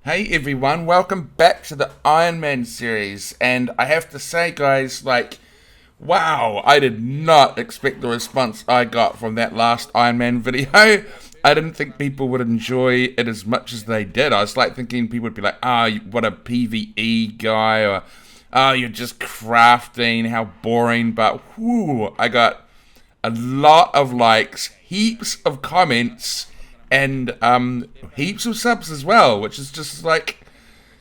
Hey everyone, welcome back to the Ironman series. And I have to say, guys, wow, I did not expect the response I got from that last Ironman video. I didn't think people would enjoy it as much as they did. I was thinking people would be like, what a PvE guy, or you're just crafting, how boring. But whoo, I got a lot of likes, heaps of comments, and heaps of subs as well, which is just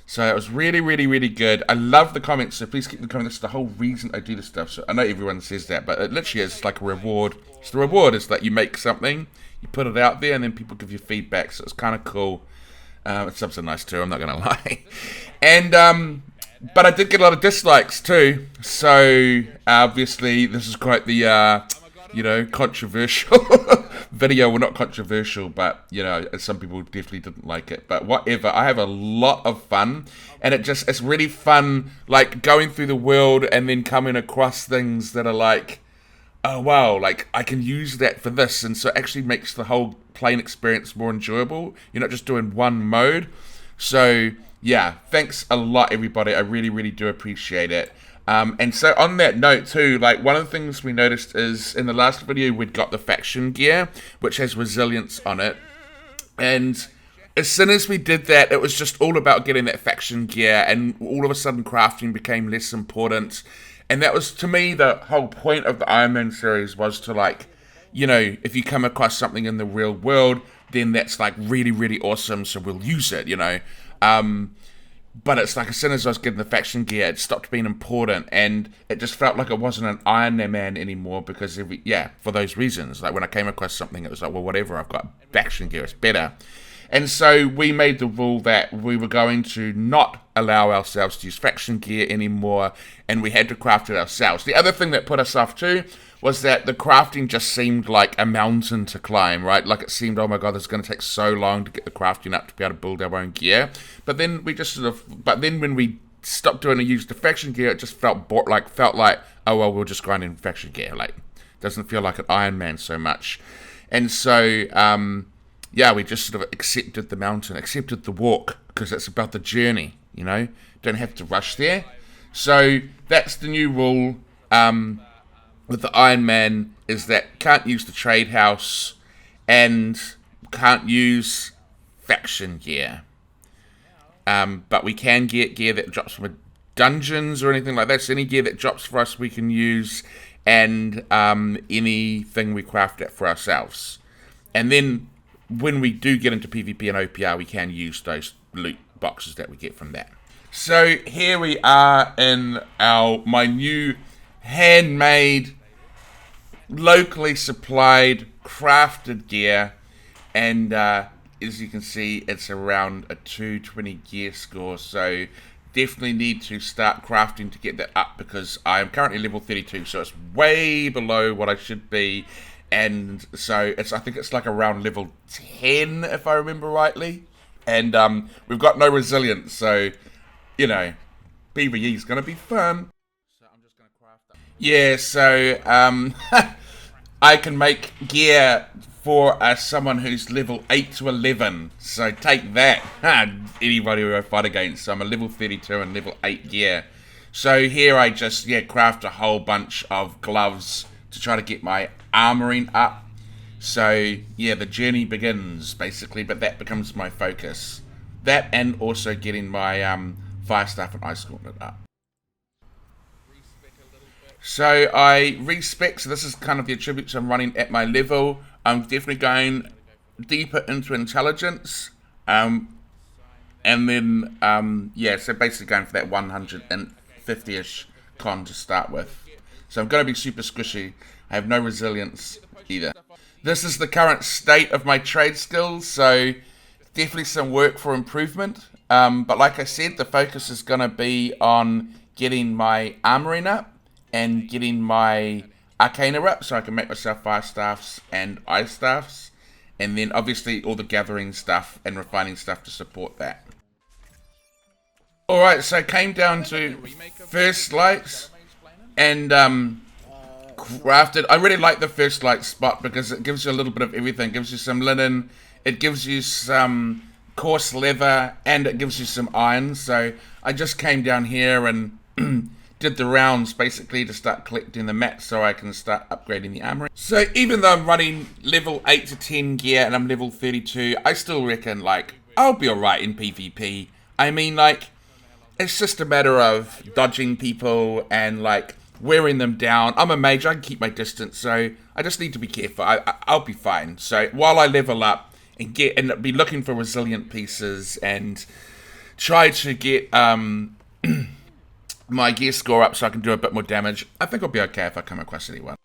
so it was really, really, really good. I love the comments, so please keep the comments. That's the whole reason I do this stuff. So I know everyone says that, but it literally is like a reward. It's the reward is that you make something, you put it out there, and then people give you feedback. So it's kind of cool. Subs are nice too, I'm not gonna lie. And but I did get a lot of dislikes too. So obviously this is quite the controversial video. Well, not controversial, but some people definitely didn't like it. But whatever, I have a lot of fun, and it's really fun, going through the world and then coming across things that are oh wow, I can use that for this, and so it actually makes the whole playing experience more enjoyable. You're not just doing one mode. So yeah, thanks a lot everybody, I really, really do appreciate it. And so on that note too, one of the things we noticed is in the last video we'd got the faction gear, which has resilience on it. And as soon as we did that, it was just all about getting that faction gear, and all of a sudden crafting became less important. And that was, to me, the whole point of the Ironman series was to if you come across something in the real world, then that's really, really awesome, so we'll use it, But it's as soon as I was getting the faction gear, it stopped being important, and it just felt like it wasn't an Ironman anymore, because for those reasons. When I came across something, it was well, whatever, I've got faction gear, it's better. And so we made the rule that we were going to not allow ourselves to use faction gear anymore, and we had to craft it ourselves. The other thing that put us off too was that the crafting just seemed like a mountain to climb, right? It seemed, oh my god, this is going to take so long to get the crafting up to be able to build our own gear. But then we just when we stopped doing and used the faction gear, it just felt oh well, we'll just grind in faction gear. Doesn't feel like an Iron Man so much. And so we just sort of accepted the mountain, accepted the walk, because it's about the journey, Don't have to rush there. So that's the new rule with the Iron Man, is that can't use the trade house and can't use faction gear. But we can get gear that drops from dungeons or anything like that. So any gear that drops for us we can use, and anything we craft it for ourselves. And then when we do get into PvP and OPR, we can use those loot boxes that we get from that. So here we are in my new handmade, locally supplied, crafted gear, and as you can see, it's around a 220 gear score, so definitely need to start crafting to get that up, because I am currently level 32, so it's way below what I should be. And so I think it's around level 10 if I remember rightly, and we've got no resilience, so PvE is going to be fun. So I'm just going to craft up. Yeah, so I can make gear for someone who's level 8 to 11, so take that, anybody who I fight against. So I'm a level 32 and level 8 gear. So here I just craft a whole bunch of gloves to try to get my armoring up. So the journey begins basically, but that becomes my focus. That, and also getting my fire staff and Ice Gauntlet up. So I respec, so this is kind of the attributes I'm running at my level. I'm definitely going deeper into intelligence, and then so basically going for that 150-ish con to start with. So I'm going to be super squishy. I have no resilience either. This is the current state of my trade skills, so definitely some work for improvement. But like I said, the focus is going to be on getting my armoring up and getting my arcana up, so I can make myself fire staffs and ice staffs, and then obviously all the gathering stuff and refining stuff to support that. Alright, so I came down to first lights and crafted. I really like the first light spot because it gives you a little bit of everything. It gives you some linen, it gives you some coarse leather, and it gives you some iron. So I just came down here and did the rounds basically to start collecting the mats so I can start upgrading the armory. So even though I'm running level 8 to 10 gear and I'm level 32, I still reckon like I'll be alright in PvP. I mean, like, it's just a matter of dodging people and like wearing them down. I'm a mage, I can keep my distance, so I just need to be careful. I'll be fine. So while I level up and be looking for resilient pieces and try to get my gear score up so I can do a bit more damage, I think I'll be okay if I come across anyone.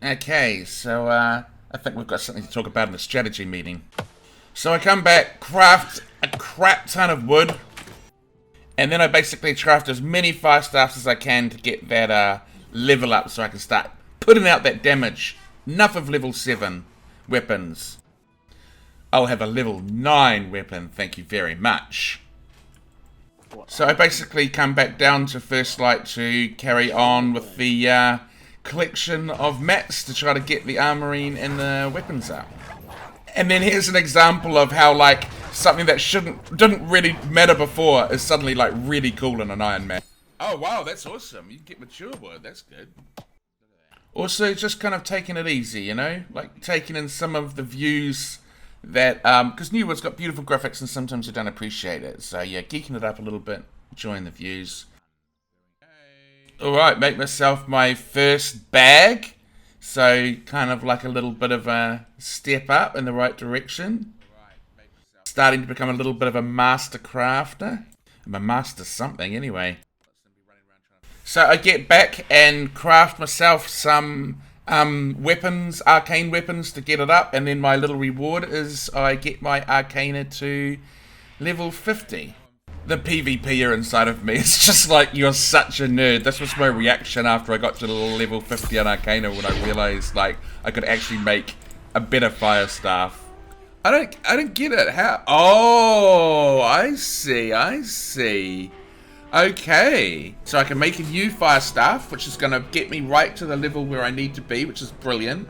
Okay, so I think we've got something to talk about in the strategy meeting. So I come back, craft a crap ton of wood, and then I basically craft as many fire staffs as I can to get that level up so I can start putting out that damage. Enough of level 7 weapons. I'll have a level 9 weapon, thank you very much. So I basically come back down to First Light to carry on with the collection of mats to try to get the armory and the weapons up. And then here's an example of how like something that didn't really matter before is suddenly like really cool in an Ironman. Oh wow, that's awesome. You can get mature wood, that's good. Also just kind of taking it easy, you know? Like taking in some of the views that, because New Wood's got beautiful graphics and sometimes you don't appreciate it. So yeah, geeking it up a little bit, enjoying the views. Alright, make myself my first bag. So kind of like a little bit of a step up in the right direction. Starting to become a little bit of a master crafter. I'm a master something anyway. So I get back and craft myself some weapons, arcane weapons to get it up, and then my little reward is I get my arcana to level 50. The PvPer inside of me is just like, you're such a nerd. This was my reaction after I got to the level 50 on arcana when I realized like I could actually make a better fire staff. I don't get it. How? Oh, I see. Okay, so I can make a new fire staff, which is going to get me right to the level where I need to be, which is brilliant.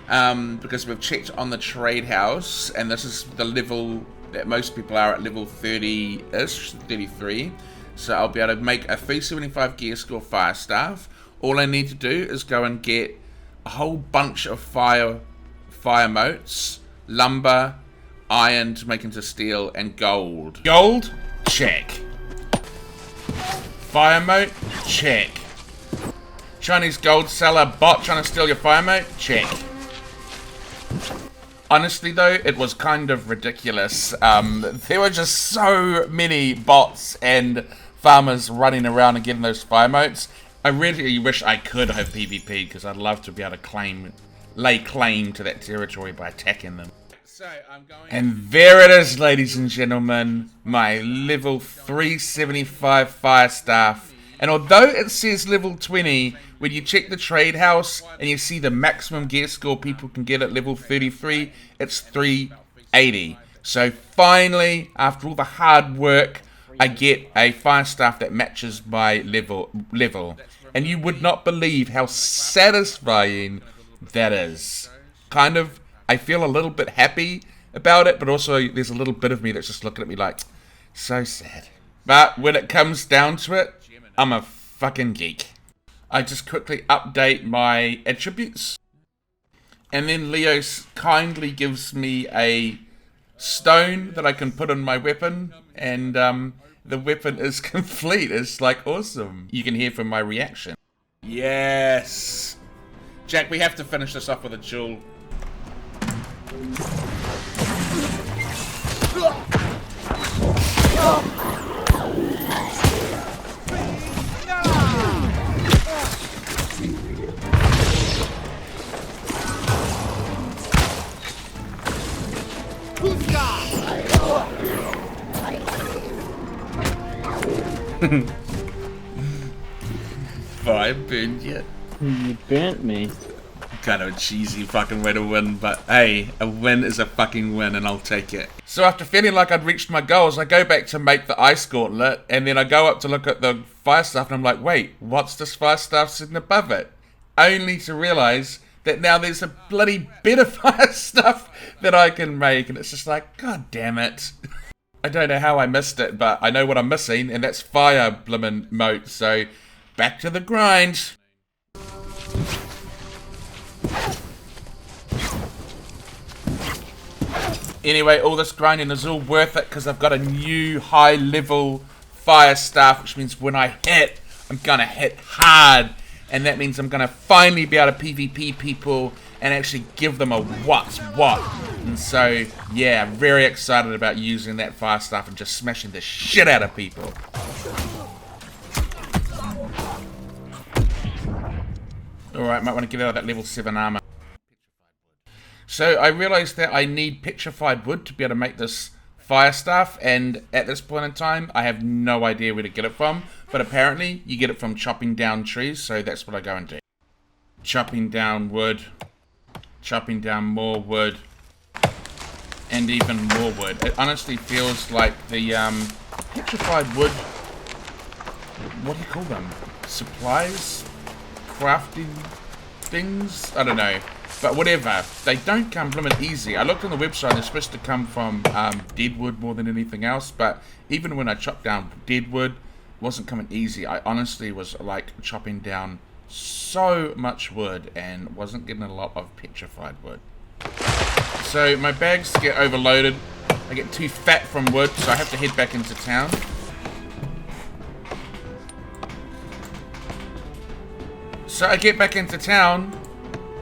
Because we've checked on the trade house, and this is the level that most people are at, level 30-ish, 33. So I'll be able to make a 375 gear score fire staff. All I need to do is go and get a whole bunch of fire motes, lumber, iron to make into steel, and gold. Gold? Check. Fire mote? Check. Chinese gold seller bot trying to steal your fire mote? Check. Honestly though, it was kind of ridiculous. There were just so many bots and farmers running around and getting those fire motes. I really wish I could have PvP because I'd love to be able to lay claim to that territory by attacking them. So and there it is, ladies and gentlemen, my level 375 fire staff. And although it says level 20, when you check the trade house and you see the maximum gear score people can get at level 33, it's 380. So finally, after all the hard work, I get a fire staff that matches my level. And you would not believe how satisfying that is. Kind of, I feel a little bit happy about it, but also there's a little bit of me that's just looking at me like, so sad. But when it comes down to it, I'm a fucking geek. I just quickly update my attributes. And then Leo kindly gives me a stone that I can put on my weapon. And the weapon is complete. It's like awesome. You can hear from my reaction. Yes. Jack, we have to finish this off with a jewel. I burned you. You burnt me. Kind of a cheesy fucking way to win, but hey, a win is a fucking win and I'll take it. So after feeling like I'd reached my goals, I go back to make the Ice Gauntlet, and then I go up to look at the fire staff and I'm like, wait, what's this fire staff sitting above it? Only to realize that now there's a bloody bit of fire stuff that I can make, and it's just like, god damn it. I don't know how I missed it, but I know what I'm missing, and that's fire blimmin' moat, so back to the grind. Anyway, all this grinding is all worth it because I've got a new high level fire staff, which means when I hit, I'm gonna hit hard, and that means I'm gonna finally be able to PvP people and actually give them a what's what. And so, yeah, very excited about using that fire staff and just smashing the shit out of people. Alright, might want to get out of that level 7 armor. So I realized that I need petrified wood to be able to make this fire staff, and at this point in time, I have no idea where to get it from, but apparently you get it from chopping down trees, so that's what I go and do. Chopping down wood, chopping down more wood, and even more wood. It honestly feels like the petrified wood, what do you call them? Supplies? Crafting things? I don't know. But whatever, they don't come blooming easy. I looked on the website, they're supposed to come from dead wood more than anything else, but even when I chopped down dead wood, it wasn't coming easy. I honestly was like chopping down so much wood and wasn't getting a lot of petrified wood. So my bags get overloaded. I get too fat from wood, so I have to head back into town. So I get back into town,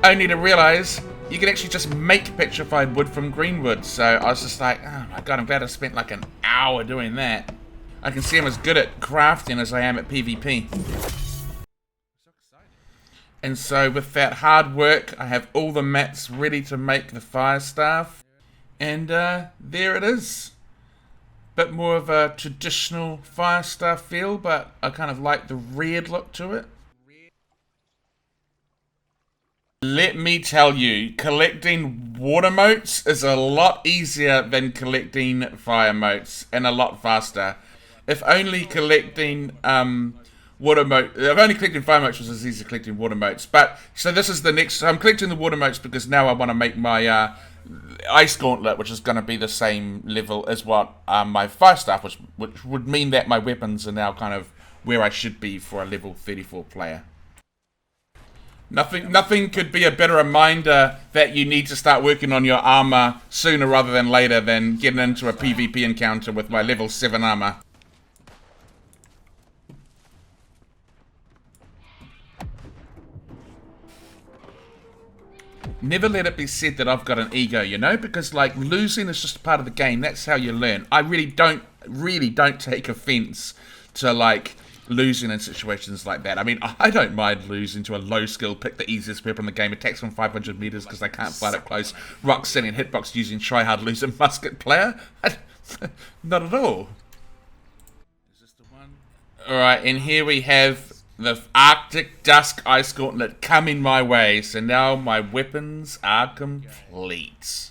only to realize you can actually just make petrified wood from green wood. So I was just like, oh my god, I'm glad I spent like an hour doing that. I can see I'm as good at crafting as I am at PvP. And so with that hard work, I have all the mats ready to make the fire staff. And there it is. Bit more of a traditional fire staff feel, but I kind of like the red look to it. Let me tell you, collecting water moats is a lot easier than collecting fire moats, and a lot faster. If only collecting water moat, if only collecting fire moats was as easy as collecting water moats. But so this is the next. So I'm collecting the water moats because now I want to make my Ice Gauntlet, which is going to be the same level as what my fire staff, which would mean that my weapons are now kind of where I should be for a level 34 player. Nothing could be a better reminder that you need to start working on your armor sooner rather than later than getting into a PvP encounter with my level 7 armor. Never let it be said that I've got an ego, you know, because like losing is just part of the game. That's how you learn. I really don't take offense to like losing in situations like that. I mean, I don't mind losing to a low skill, pick the easiest weapon in the game, attacks from 500 meters because I can't fight it close, rock setting hitbox using tryhard loser musket player. Not at all. Alright, and here we have the Arctic Dusk Ice Gauntlet coming my way, so now my weapons are complete.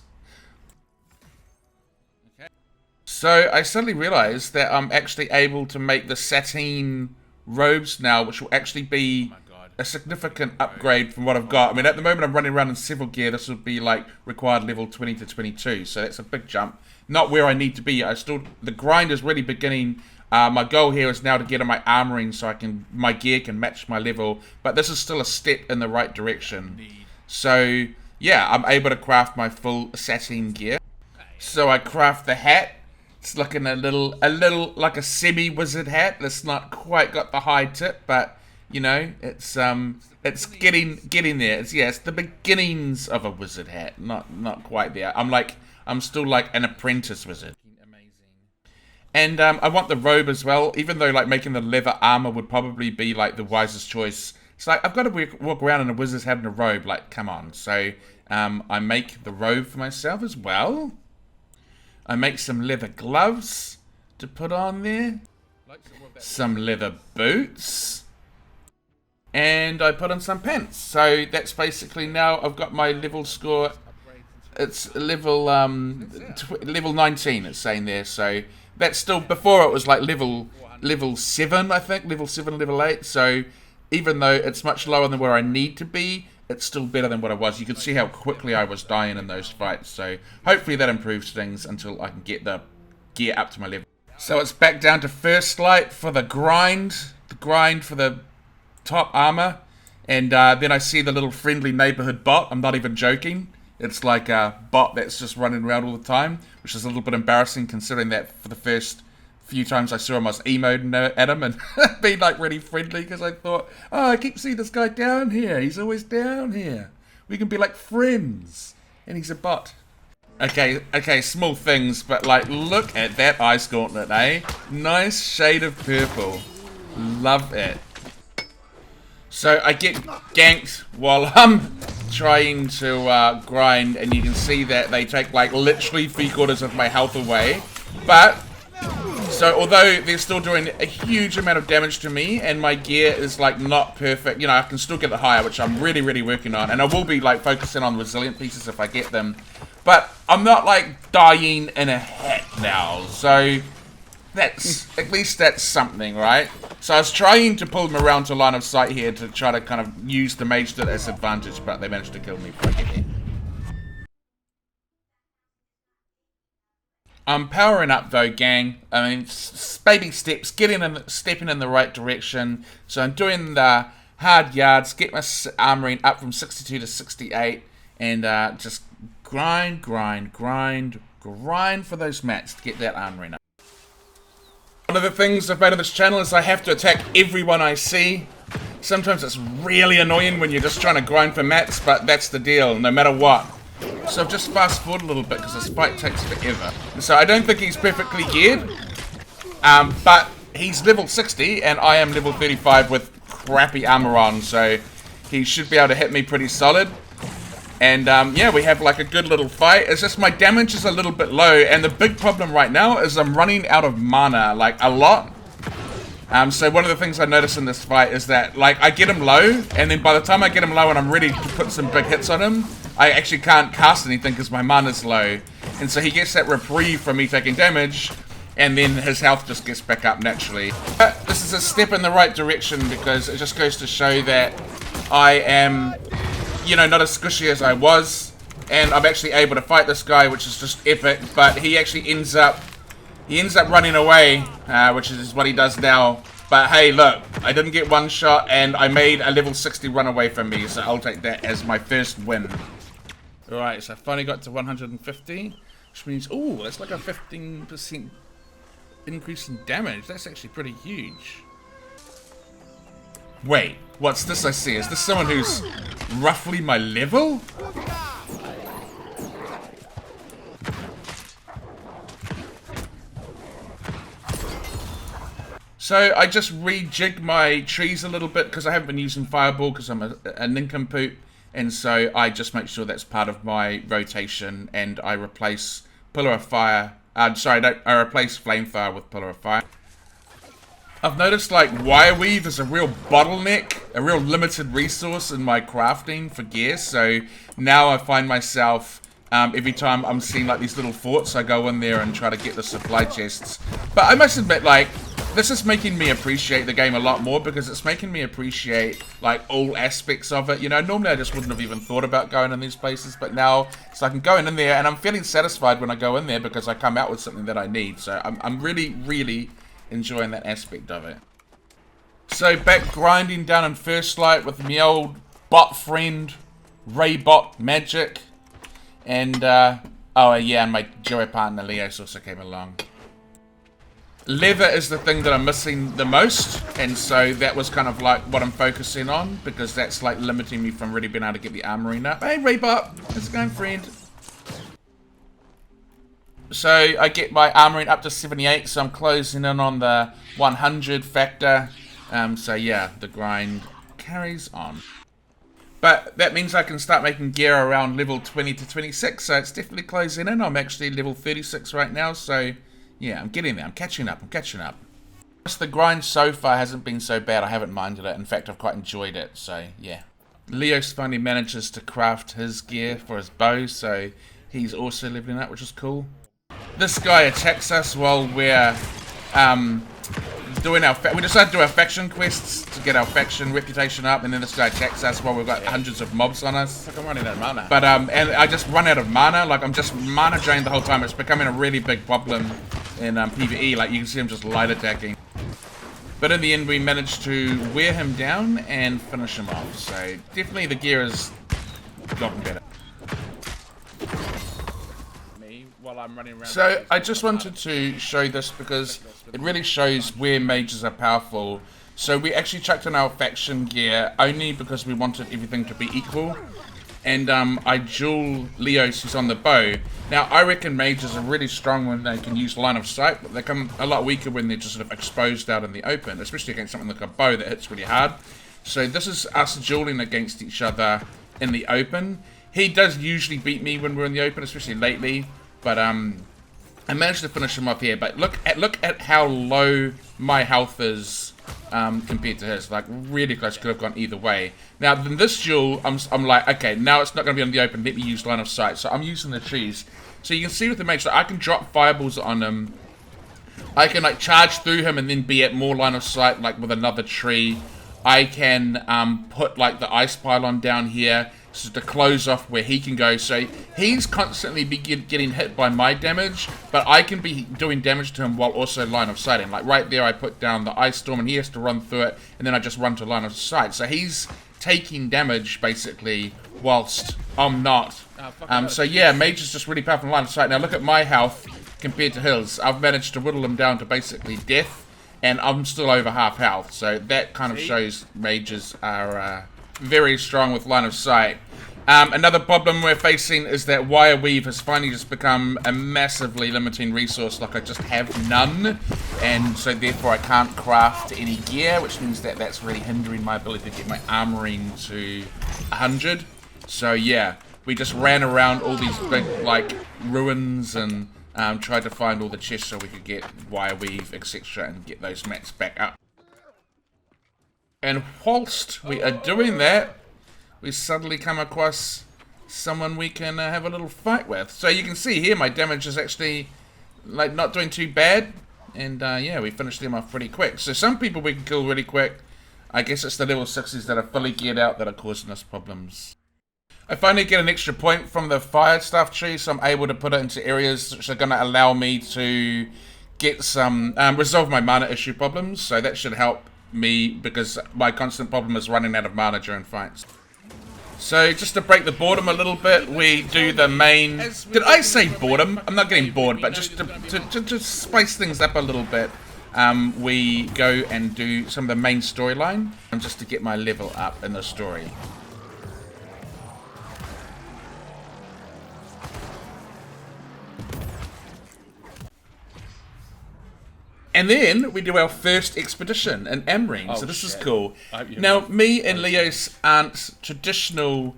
So I suddenly realized that I'm actually able to make the sateen robes now, which will actually be a significant upgrade from what I've got. I mean, at the moment I'm running around in civil gear. This would be like required level 20 to 22, so that's a big jump. Not where I need to be. The grind is really beginning. My goal here is now to get in my armoring so my gear can match my level, but this is still a step in the right direction. So yeah, I'm able to craft my full sateen gear. So I craft the hat. It's looking a little like a semi-wizard hat. It's not quite got the high tip, but you know, it's getting there. It's the beginnings of a wizard hat. Not quite there. I'm still like an apprentice wizard. And I want the robe as well, even though like making the leather armor would probably be like the wisest choice. It's like I've got to walk around in a wizard's hat and a robe. Like, come on. So I make the robe for myself as well. I make some leather gloves to put on there. Some leather boots. And I put on some pants. So that's basically now I've got my level score. It's level 19 it's saying there. So that's still, before it was like level 7, I think. Level 7, level 8. So even though it's much lower than where I need to be, it's still better than what I was. You could see how quickly I was dying in those fights, so hopefully that improves things until I can get the gear up to my level. So it's back down to first light for the grind for the top armor, and then I see the little friendly neighborhood bot. I'm not even joking. It's like a bot that's just running around all the time, which is a little bit embarrassing considering that for the first few times I saw him, I was emoting at him and being like really friendly because I thought, oh, I keep seeing this guy down here. He's always down here. We can be like friends. And he's a bot. Okay, small things, but like, look at that Ice Gauntlet, eh? Nice shade of purple. Love it. So I get ganked while I'm trying to grind, and you can see that they take like literally 3/4 of my health away. But so although they're still doing a huge amount of damage to me, and my gear is like not perfect, you know, I can still get it higher, which I'm really working on, and I will be like focusing on resilient pieces if I get them. But I'm not like dying in a hat now, so that's at least that's something, right? So I was trying to pull them around to line of sight here to try to kind of use the mage to its advantage, but they managed to kill me before I get here. I'm powering up though, gang. I mean, baby steps, stepping in the right direction. So I'm doing the hard yards, get my armoring up from 62 to 68, and just grind for those mats to get that armoring up. One of the things I've made on this channel is I have to attack everyone I see. Sometimes it's really annoying when you're just trying to grind for mats, but that's the deal, no matter what. So I've just fast forward a little bit because this fight takes forever. So I don't think he's perfectly geared, but he's level 60 and I am level 35 with crappy armor on, so he should be able to hit me pretty solid. And yeah, we have like a good little fight. It's just my damage is a little bit low, and the big problem right now is I'm running out of mana, like a lot. So one of the things I noticed in this fight is that like I get him low, and then by the time I get him low and I'm ready to put some big hits on him, I actually can't cast anything because my mana's low. And so he gets that reprieve from me taking damage, and then his health just gets back up naturally. But this is a step in the right direction because it just goes to show that I am, you know, not as squishy as I was, and I'm actually able to fight this guy, which is just epic. But he actually ends up running away, which is what he does now. But hey, look, I didn't get one shot, and I made a level 60 run away from me, so I'll take that as my first win. Alright, so I finally got to 150, which means, ooh, that's like a 15% increase in damage. That's actually pretty huge. Wait, what's this I see? Is this someone who's roughly my level? So I just rejigged my trees a little bit because I haven't been using Fireball because I'm a nincompoop. And so I just make sure that's part of my rotation, and I replace Pillar of Fire. I replace Flamefire with Pillar of Fire. I've noticed like wire weave is a real bottleneck, a real limited resource in my crafting for gear. So now I find myself every time I'm seeing like these little forts, I go in there and try to get the supply chests. But I must admit, like, this is making me appreciate the game a lot more because it's making me appreciate like all aspects of it. You know, normally I just wouldn't have even thought about going in these places, but now it's like I'm going in there and I'm feeling satisfied when I go in there because I come out with something that I need. So I'm really enjoying that aspect of it. So back grinding down in First Light with my old bot friend Raybot Magic, and oh yeah, and my duo partner Leos also came along. Leather is the thing that I'm missing the most, and so that was kind of like what I'm focusing on because that's like limiting me from really being able to get the armoring up. Hey Raybot, how's it going, friend? So I get my armoring up to 78, so I'm closing in on the 100 factor. So yeah, the grind carries on. But that means I can start making gear around level 20 to 26, so it's definitely closing in. I'm actually level 36 right now, so yeah, I'm getting there. I'm catching up. Just the grind so far hasn't been so bad. I haven't minded it. In fact, I've quite enjoyed it, so yeah. Leos finally manages to craft his gear for his bow, so he's also leveling up, which is cool. This guy attacks us while we're doing we decided to do our faction quests to get our faction reputation up, and then this guy attacks us while we've got hundreds of mobs on us. Like I'm running out of mana. But and I just run out of mana. Like I'm just mana drained the whole time. It's becoming a really big problem in PvE. Like you can see him just light attacking. But in the end, we managed to wear him down and finish him off. So definitely the gear has gotten better. While I'm running around. So I just wanted to show this because it really shows where mages are powerful. So we actually chucked in our faction gear only because we wanted everything to be equal. And I dual Leos who's on the bow. Now I reckon mages are really strong when they can use line of sight, but they come a lot weaker when they're just sort of exposed out in the open, especially against something like a bow that hits really hard. So this is us dueling against each other in the open. He does usually beat me when we're in the open, especially lately. But I managed to finish him off here. But look at how low my health is compared to his. Like really close. Could have gone either way. Now in this duel, I'm like, okay, now it's not going to be on the open. Let me use line of sight. So I'm using the trees. So you can see with the mage, so I can drop fireballs on him. I can like charge through him and then be at more line of sight, like with another tree. I can put like the ice pylon down here. So to close off where he can go. So he's constantly getting hit by my damage, but I can be doing damage to him while also line of sighting. Like right there I put down the ice storm and he has to run through it, and then I just run to line of sight. So he's taking damage basically whilst I'm not. So yeah, Mage is just really powerful in line of sight. Now look at my health compared to his. I've managed to whittle him down to basically death, and I'm still over half health. So that kind of shows mages are very strong with line of sight. Another problem we're facing is that wire weave has finally just become a massively limiting resource. Like I just have none, and so therefore I can't craft any gear, which means that that's really hindering my ability to get my armoring to 100. So yeah, we just ran around all these big like ruins and tried to find all the chests so we could get wire weave, etc., and get those mats back up. And whilst we are doing that, we suddenly come across someone we can have a little fight with. So you can see here my damage is actually like not doing too bad. And yeah, we finished them off pretty quick. So some people we can kill really quick. I guess it's the level 6s that are fully geared out that are causing us problems. I finally get an extra point from the fire stuff tree, so I'm able to put it into areas which are going to allow me to get some, resolve my mana issue problems. So that should help me because my constant problem is running out of mana during fights. So just to break the boredom a little bit, we do the main... Did I say boredom? I'm not getting bored, but just to spice things up a little bit, we go and do some of the main storyline, just to get my level up in the story. And then we do our first expedition in Amrine, so this is cool. Now, me and Leos aren't traditional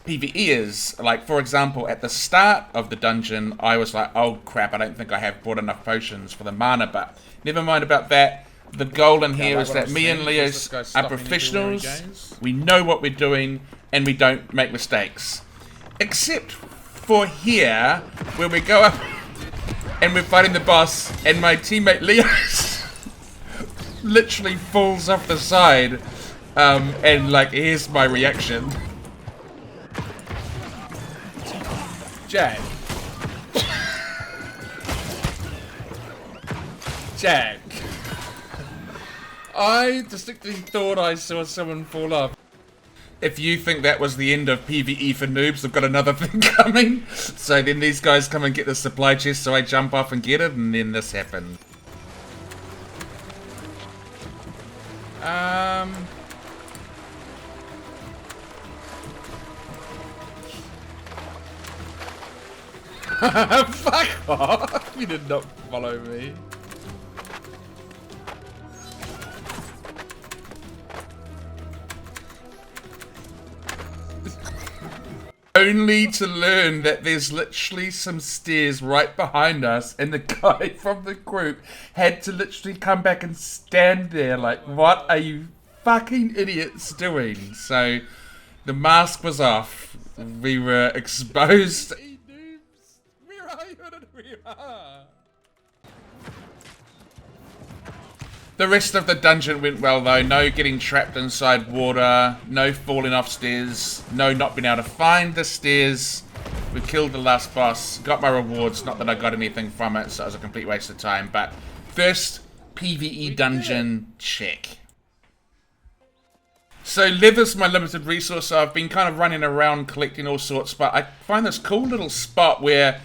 PvEers. Like, for example, at the start of the dungeon, I was like, oh crap, I don't think I have brought enough potions for the mana, but never mind about that. The goal in here is that me and Leos are professionals, we know what we're doing, and we don't make mistakes. Except for here, where we go up and we're fighting the boss, and my teammate Leos literally falls off the side, and like, here's my reaction. Jack. Jack. I distinctly thought I saw someone fall off. If you think that was the end of PvE for noobs, they've got another thing coming. So then these guys come and get the supply chest, so I jump off and get it, and then this happened. Fuck off! You did not follow me. Only to learn that there's literally some stairs right behind us, and the guy from the group had to literally come back and stand there like, what are you fucking idiots doing? So the mask was off. We were exposed. Hey noobs, where are you? Where are? The rest of the dungeon went well though. No getting trapped inside water, no falling off stairs, no not being able to find the stairs. We killed the last boss, got my rewards, not that I got anything from it, so it was a complete waste of time, but first PvE dungeon, check. So leather's my limited resource, so I've been kind of running around collecting all sorts, but I find this cool little spot where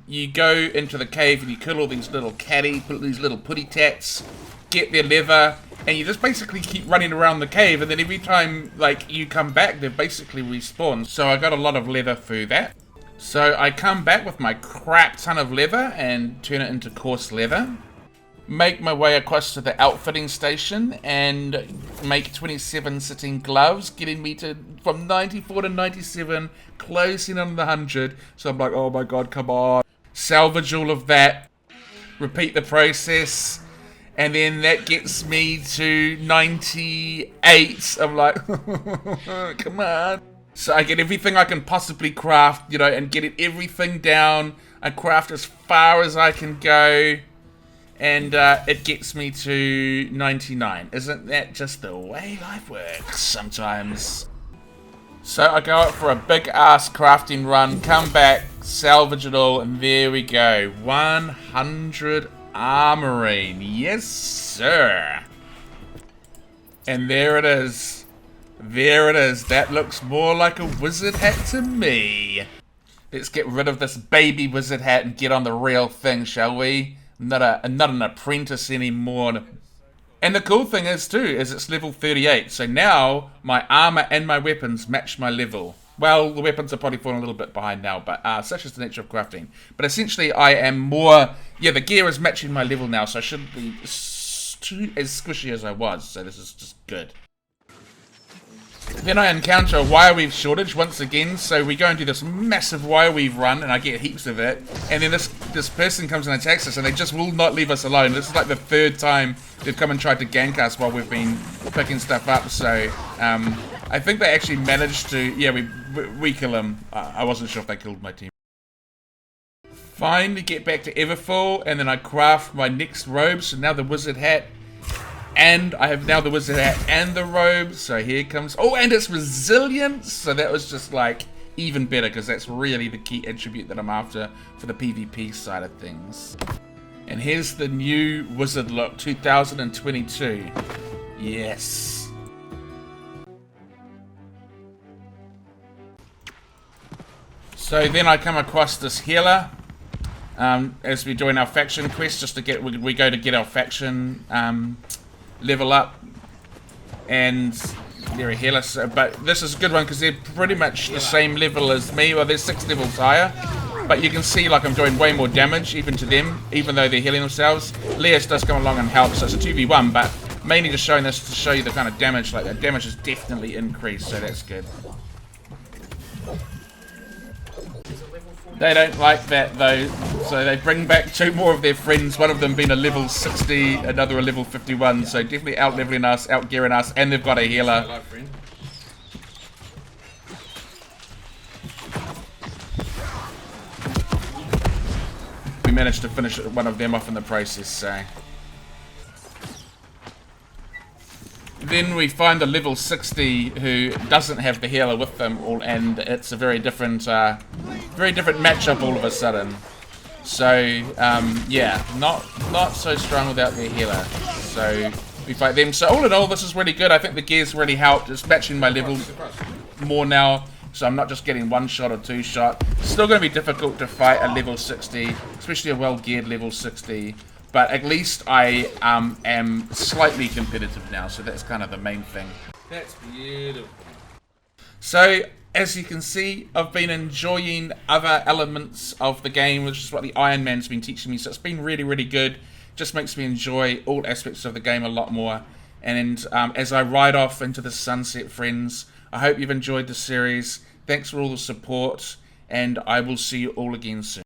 you go into the cave and you kill all these little these little putty tats, get their leather, and you just basically keep running around the cave, and then every time like you come back, they basically respawn. So I got a lot of leather through that. So I come back with my crap ton of leather and turn it into coarse leather. Make my way across to the outfitting station and make 27 sitting gloves, getting me to from 94 to 97, closing on the 100. So I'm like, oh my god, come on. Salvage all of that, repeat the process, and then that gets me to 98. I'm like, come on. So I get everything I can possibly craft, you know, and get everything down. I craft as far as I can go. And it gets me to 99. Isn't that just the way life works sometimes? So I go out for a big ass crafting run, come back, salvage it all, and there we go. 100 armoring. Yes, sir. And there it is. There it is. That looks more like a wizard hat to me. Let's get rid of this baby wizard hat and get on the real thing, shall we? Not an apprentice anymore. And the cool thing is too, is it's level 38. So now my armor and my weapons match my level. Well, the weapons are probably falling a little bit behind now, but such is the nature of crafting. But essentially I am more, yeah, the gear is matching my level now, so I shouldn't be as squishy as I was. So this is just good. Then I encounter a wire weave shortage once again, so we go and do this massive wire weave run, and I get heaps of it. And then this person comes and attacks us, and they just will not leave us alone. This is like the third time they've come and tried to gank us while we've been picking stuff up. So I think they actually managed to, yeah, we kill them. I wasn't sure if they killed my team. Finally get back to Everfull, and then I craft my next robe. So now the wizard hat. And I have now the wizard hat and the robe, so here comes... Oh, and it's resilience! So that was just like even better, because that's really the key attribute that I'm after for the PvP side of things. And here's the new wizard look, 2022. Yes. So then I come across this healer. As we join our faction quest, just to get... We go to get our faction... level up, and they're a healer, but this is a good one because they're pretty much the same level as me. Well, they're 6 levels higher, but you can see like I'm doing way more damage even to them, even though they're healing themselves. Leas does come along and help, so it's a 2v1, but mainly just showing this to show you the kind of damage. Like that damage is definitely increased, so that's good. They don't like that though, so they bring back 2 more of their friends, one of them being a level 60, another a level 51, so definitely out-leveling us, out-gearing us, and they've got a healer. We managed to finish one of them off in the process, so... Then we find a level 60 who doesn't have the healer with them, and it's a very different matchup all of a sudden. So yeah, not so strong without their healer. So we fight them. So all in all, this is really good. I think the gear's really helped. It's matching my level more now, so I'm not just getting 1 shot or 2 shot. It's still going to be difficult to fight a level 60, especially a well-geared level 60. But at least I am slightly competitive now, so that's kind of the main thing. That's beautiful. So, as you can see, I've been enjoying other elements of the game, which is what the Ironman's been teaching me, so it's been really, really good. Just makes me enjoy all aspects of the game a lot more. And as I ride off into the sunset, friends, I hope you've enjoyed the series. Thanks for all the support, and I will see you all again soon.